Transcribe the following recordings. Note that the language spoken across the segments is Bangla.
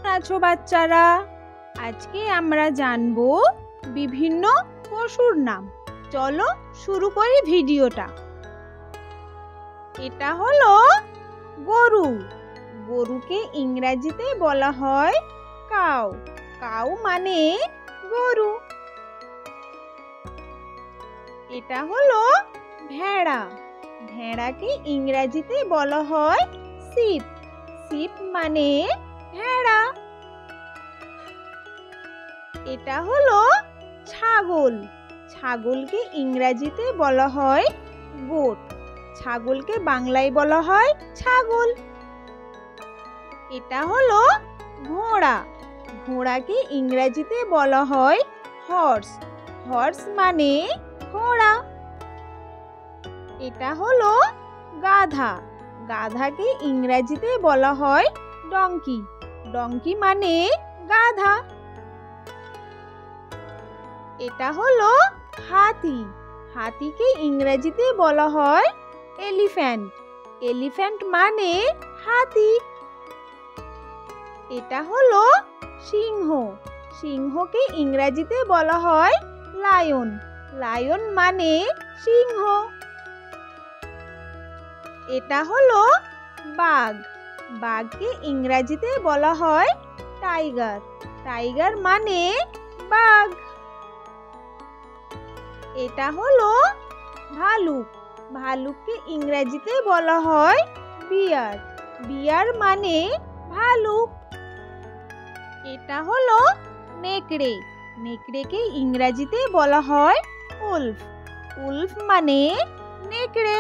আছো বাচ্চারা? আজকে আমরা জানবো বিভিন্ন পশুর নাম। চলো শুরু করি ভিডিওটা। এটা হলো গরু। গরুকে ইংরেজিতে বলা হয় কাউ। কাউ মানে গরু। এটা হলো ভেড়া। ভেড়াকে ইংরেজিতে বলা হয় শিপ। শিপ মানে ভেড়া। এটা হলো ছাগল। ছাগলকে ইংরেজিতে বলা হয় গোট। ছাগলকে বাংলায় বলা হয় ছাগল। এটা হলো ঘোড়া। ঘোড়াকে ইংরেজিতে বলা হয় হর্স। হর্স মানে ঘোড়া। এটা হলো গাধা। গাধাকে ইংরেজিতে বলা হয় ডঙ্কি। ডঙ্কি মানে গাধা। এটা হলো হাতি। হাতিকে ইংরেজিতে বলা হয় এলিফ্যান্ট। এলিফ্যান্ট মানে হাতি। এটা হলো সিংহ। সিংহকে ইংরেজিতে বলা হয় লায়ন। লায়ন মানে সিংহ। এটা হলো বাঘ। বাঘকে ইংরেজিতে বলা হয় টাইগার। টাইগার মানে বাঘ। এটা হলো ভালুক। ভালুককে ইংরেজিতে বলা হয় বিয়ার। বিয়ার মানে ভালুক। এটা হলো নেকড়ে। নেকড়েকে ইংরেজিতে বলা হয় উলফ। উলফ মানে নেকড়ে।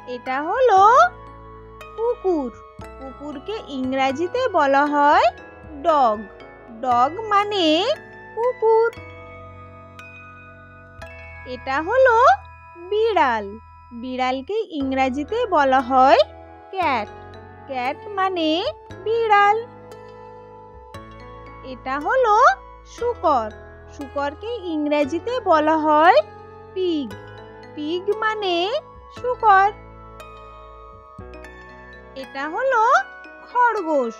এটা হলো কুকুর। কুকুরকে ইংরেজিতে বলা হয় ডগ। ডগ মানে কুকুর। এটা হলো বিড়াল। বিড়ালকে ইংরেজিতে বলা হয় ক্যাট। ক্যাট মানে বিড়াল। এটা হলো শূকর। শূকরকে ইংরেজিতে বলা হয় পিগ। পিগ মানে শূকর। এটা হলো খরগোশ।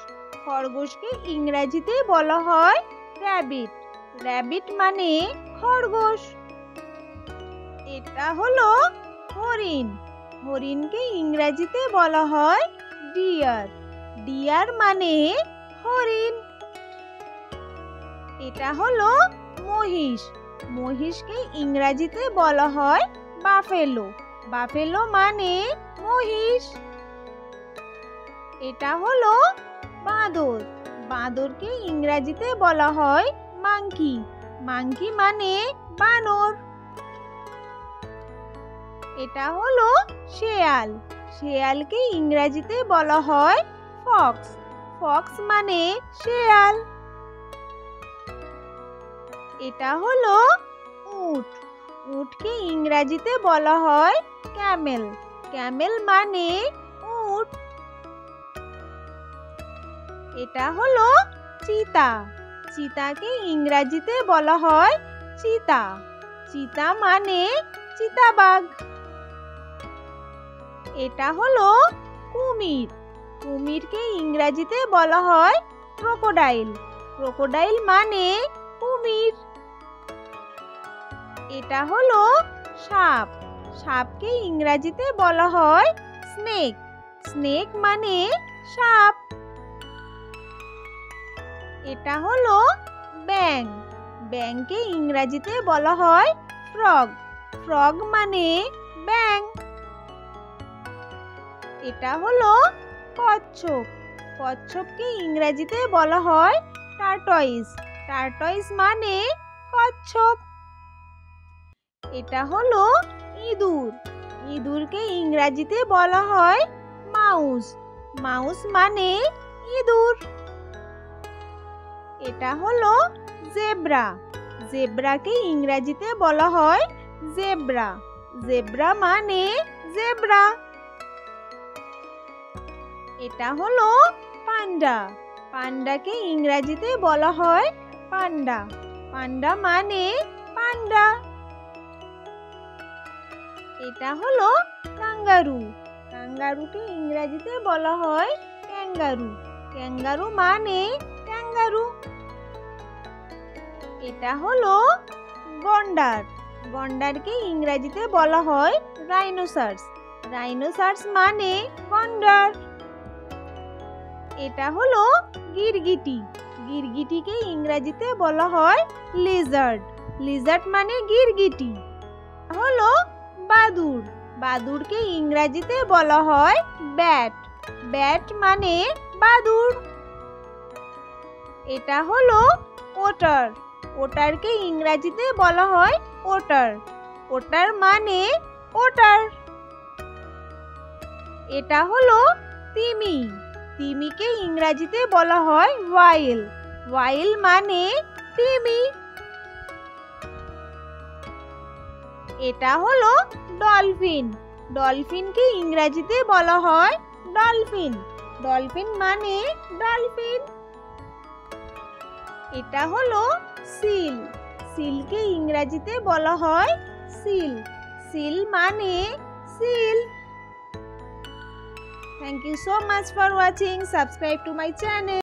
খরগোশকে ইংরেজিতে বলা হয় র‍্যাবিট। র‍্যাবিট মানে খরগোশ। এটা হলো হরিণ। হরিণকে ইংরেজিতে বলা হয় ডিয়ার। ডিয়ার মানে হরিণ। এটা হলো মহিষ। মহিষকে ইংরেজিতে বলা হয় বাফেলো। বাফেলো মানে মহিষ। এটা হলো বাঁদর। বাঁদরকে ইংরেজিতে বলা হয় মাংকি। মাংকি মানে বানর। এটা হলো শেয়াল। শেয়ালকে ইংরেজিতে বলা হয় ফক্স। ফক্স মানে শেয়াল। এটা হলো উট। উটকে ইংরেজিতে বলা হয় ক্যামেল। ক্যামেল মানে উট। এটা হলো চিতা। চিতাকে ইংরেজিতে বলা হয় চিতা। চিতা মানে চিতাবাঘ। এটা হলো কুমির। কুমিরকে ইংরেজিতে বলা হয় ক্রোকোডাইল। ক্রোকোডাইল মানে কুমির। এটা হলো সাপ। সাপকে ইংরেজিতে বলা হয় স্নেক। স্নেক মানে সাপ। এটা হলো ব্যাঙ। ব্যাঙকে ইংরেজিতে বলা হয় ফ্রগ। ফ্রগ মানে ব্যাঙ। এটা হলো কচ্ছপ। কচ্ছপকে ইংরেজিতে বলা হয় টার্টয়েস। টার্টয়েস মানে কচ্ছপ। এটা হলো ইঁদুর। ইঁদুরকে ইংরেজিতে বলা হয় মাউস। মাউস মানে ইঁদুর। এটা হলো জেব্রা। জেব্রাকে ইংরেজিতে বলা হয় জেব্রা। জেব্রা মানে জেব্রা। এটা হলো পান্ডা। পান্ডাকে ইংরেজিতে বলা হয় পান্ডা। পান্ডা মানে পান্ডা। এটা হলো কাঙ্গারু। কাঙ্গারুকে ইংরেজিতে বলা হয় ক্যাঙ্গারু। ক্যাঙ্গারু মানে ক্যাঙ্গারু। এটা হলো গন্ডার। গন্ডারকে ইংরেজিতে বলা হয় রাইনোসার্স। রাইনোসার্স মানে গন্ডার। এটা হলো গিরগিটি। গিরগিটিকে ইংরেজিতে বলা হয় লিজার্ড। লিজার্ড মানে গিরগিটি। হলো বাদুড়। বাদুড়কে ইংরেজিতে বলা হয় ব্যাট। ব্যাট মানে বাদুড়। এটা হলো ওটার। ওটারকে ইংরেজিতে বলা হয় ওটার। ওটার মানে ওটার। এটা হলো তিমি। তিমিকে ইংরেজিতে বলা হয় ওয়াইল। ওয়াইল মানে তিমি। এটা হলো ডলফিন। ডলফিনকে ইংরেজিতে বলা হয় ডলফিন। ডলফিন মানে ডলফিন। এটা হলো সিল। সিলকে ইংরেজিতে বলা হয় সিল। সিল মানে seal. Thank you so much for watching. Subscribe to my channel.